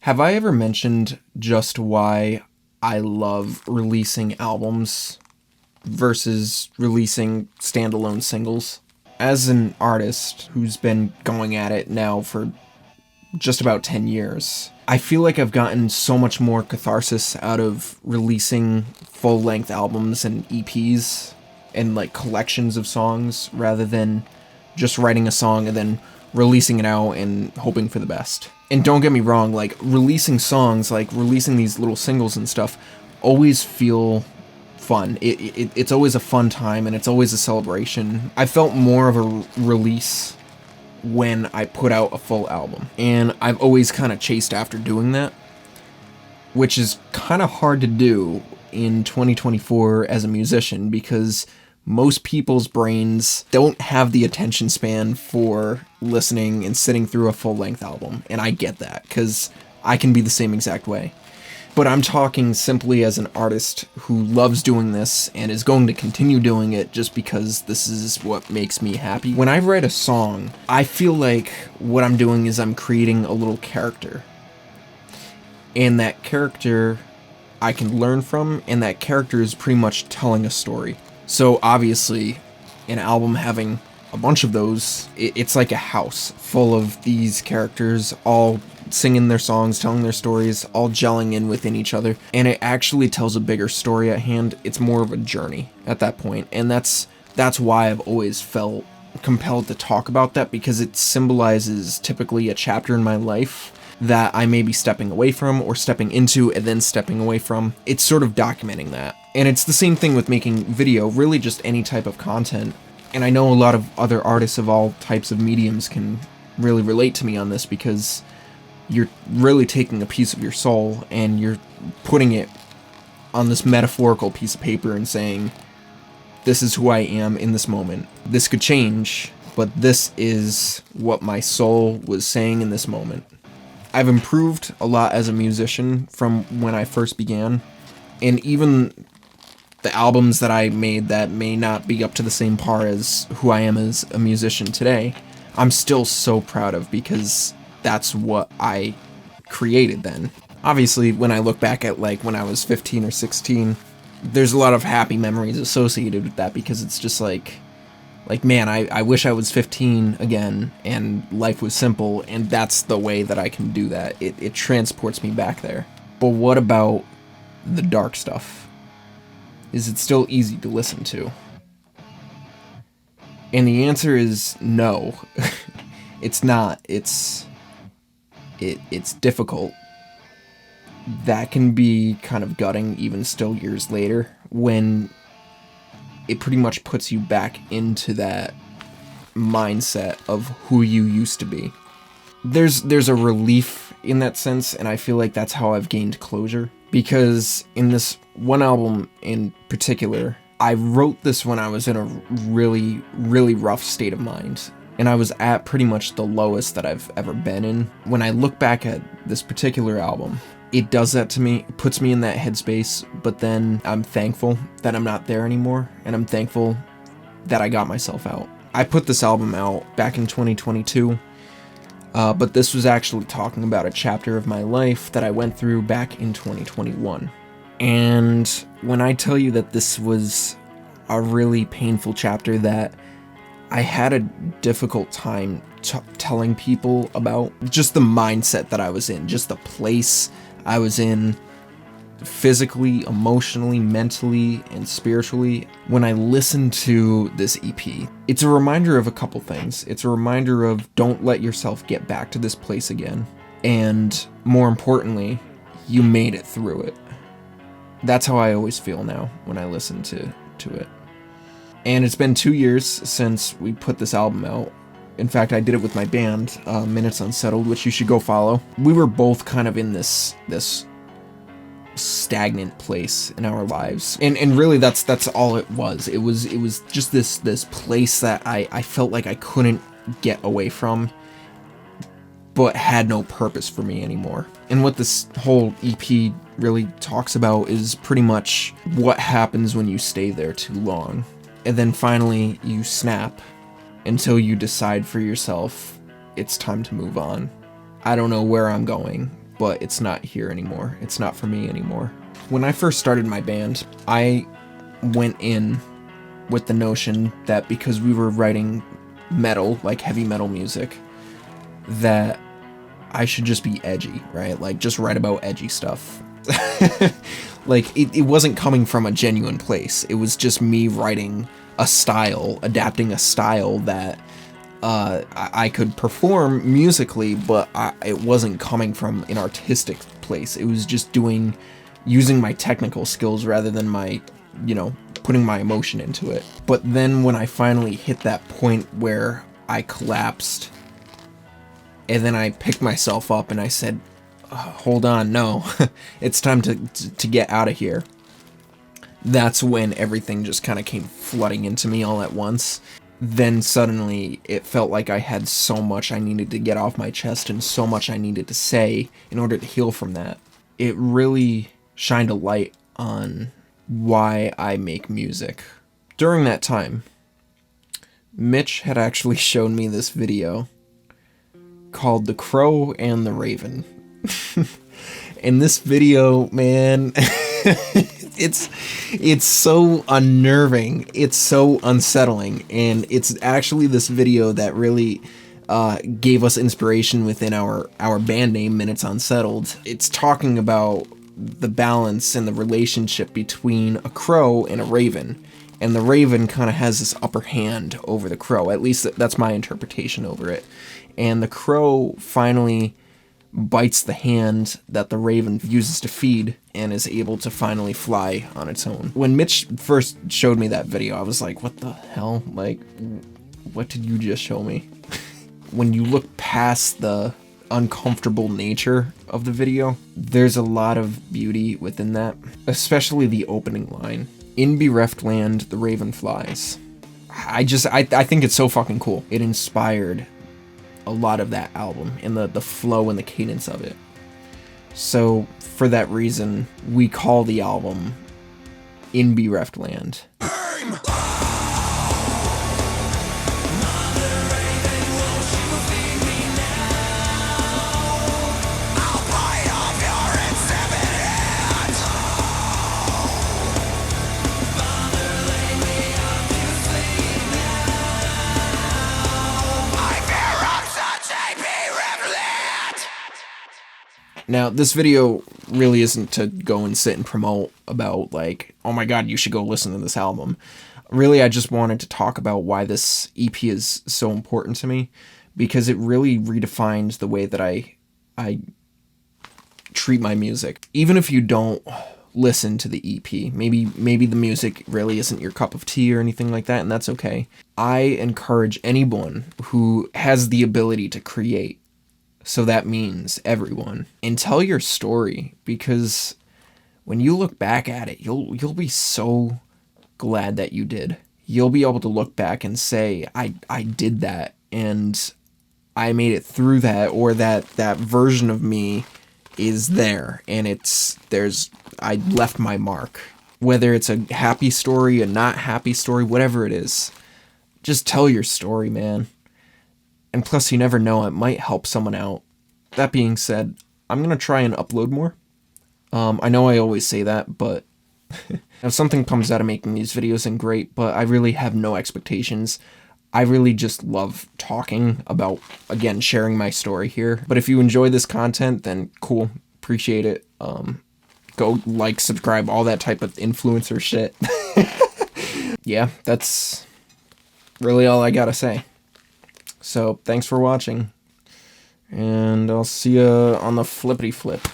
Have I ever mentioned just why I love releasing albums versus releasing standalone singles? As an artist who's been going at it now for just about 10 years, I feel like I've gotten so much more catharsis out of releasing full-length albums and EPs and like collections of songs rather than just writing a song and then releasing it out and hoping for the best. And don't get me wrong, like releasing songs, like releasing these little singles and stuff, always feel fun. It's always a fun time and it's always a celebration. I felt more of a release when I put out a full album, and I've always kind of chased after doing that, which is kind of hard to do in 2024 as a musician because most people's brains don't have the attention span for listening and sitting through a full-length album, and I get that, because I can be the same exact way. But I'm talking simply as an artist who loves doing this and is going to continue doing it just because this is what makes me happy. When I write a song, I feel like what I'm doing is I'm creating a little character. And that character I can learn from, and that character is pretty much telling a story. So obviously, an album having a bunch of those, it's like a house full of these characters all singing their songs, telling their stories, all gelling in within each other, and it actually tells a bigger story at hand. It's more of a journey at that point, and that's why I've always felt compelled to talk about that, because it symbolizes typically a chapter in my life that I may be stepping away from or stepping into and then stepping away from. It's sort of documenting that. And it's the same thing with making video, really just any type of content. And I know a lot of other artists of all types of mediums can really relate to me on this, because you're really taking a piece of your soul and you're putting it on this metaphorical piece of paper and saying, this is who I am in this moment. This could change, but this is what my soul was saying in this moment. I've improved a lot as a musician from when I first began, and even the albums that I made that may not be up to the same par as who I am as a musician today, I'm still so proud of, because that's what I created then. Obviously, when I look back at like when I was 15 or 16, there's a lot of happy memories associated with that, because it's just like man, I wish I was 15 again and life was simple, and that's the way that I can do that. It transports me back there. But what about the dark stuff? Is it still easy to listen to? And the answer is no. It's not. It's difficult. That can be kind of gutting even still years later, when it pretty much puts you back into that mindset of who you used to be. There's a relief in that sense, and I feel like that's how I've gained closure, because in this one album in particular, I wrote this when I was in a really, really rough state of mind, and I was at pretty much the lowest that I've ever been in. When I look back at this particular album, it does that to me. It puts me in that headspace, but then I'm thankful that I'm not there anymore, and I'm thankful that I got myself out. I put this album out back in 2022, but this was actually talking about a chapter of my life that I went through back in 2021. And when I tell you that this was a really painful chapter that I had a difficult time telling people about, just the mindset that I was in, just the place I was in physically, emotionally, mentally, and spiritually. When I listen to this EP, it's a reminder of a couple things. It's a reminder of don't let yourself get back to this place again. And more importantly, you made it through it. That's how I always feel now when I listen to it. And it's been 2 years since we put this album out. In fact, I did it with my band, Minutes Unsettled, which you should go follow. We were both kind of in this stagnant place in our lives, and really that's all it was. It was just this place that I felt like I couldn't get away from, but had no purpose for me anymore. And what this whole EP really talks about is pretty much what happens when you stay there too long, and then finally you snap until you decide for yourself it's time to move on. I don't know where I'm going. but it's not here anymore. It's not for me anymore. When I first started my band, I went in with the notion that because we were writing metal, like heavy metal music, that I should just be edgy, right? Like, just write about edgy stuff. Like, it wasn't coming from a genuine place. It was just me writing a style, adapting a style that I could perform musically, but it wasn't coming from an artistic place. It was just using my technical skills rather than my, putting my emotion into it. But then when I finally hit that point where I collapsed, and then I picked myself up and I said, hold on, no, it's time to get out of here. That's when everything just kind of came flooding into me all at once. Then suddenly it felt like I had so much I needed to get off my chest and so much I needed to say in order to heal from that. It really shined a light on why I make music. During that time, Mitch had actually shown me this video called The Crow and the Raven. And this video, man, it's so unnerving, it's so unsettling, and it's actually this video that really gave us inspiration within our band name, Minutes Unsettled. It's talking about the balance and the relationship between a crow and a raven, and the raven kind of has this upper hand over the crow. At least that's my interpretation over it. And the crow finally bites the hand that the raven uses to feed and is able to finally fly on its own. When Mitch first showed me that video, I was like, what the hell? Like, what did you just show me? When you look past the uncomfortable nature of the video, there's a lot of beauty within that, especially the opening line. In bereft land, the raven flies. I think it's so fucking cool. It inspired a lot of that album and the flow and the cadence of it. So for that reason, we call the album In Bereft Land. Now, this video really isn't to go and sit and promote about, like, oh my god, you should go listen to this album. Really, I just wanted to talk about why this EP is so important to me, because it really redefines the way that I treat my music. Even if you don't listen to the EP, maybe the music really isn't your cup of tea or anything like that, and that's okay. I encourage anyone who has the ability to create, so that means everyone, and tell your story, because when you look back at it, you'll be so glad that you did. You'll be able to look back and say, I did that, and I made it through that, or that version of me is there, and I left my mark. Whether it's a happy story, a not happy story, whatever it is, just tell your story, man. And plus, you never know, it might help someone out. That being said, I'm going to try and upload more. I know I always say that, but if something comes out of making these videos, then great, but I really have no expectations. I really just love talking about, again, sharing my story here. But if you enjoy this content, then cool, appreciate it. Go like, subscribe, all that type of influencer shit. Yeah, that's really all I gotta say. So, thanks for watching, and I'll see ya on the flippity flip.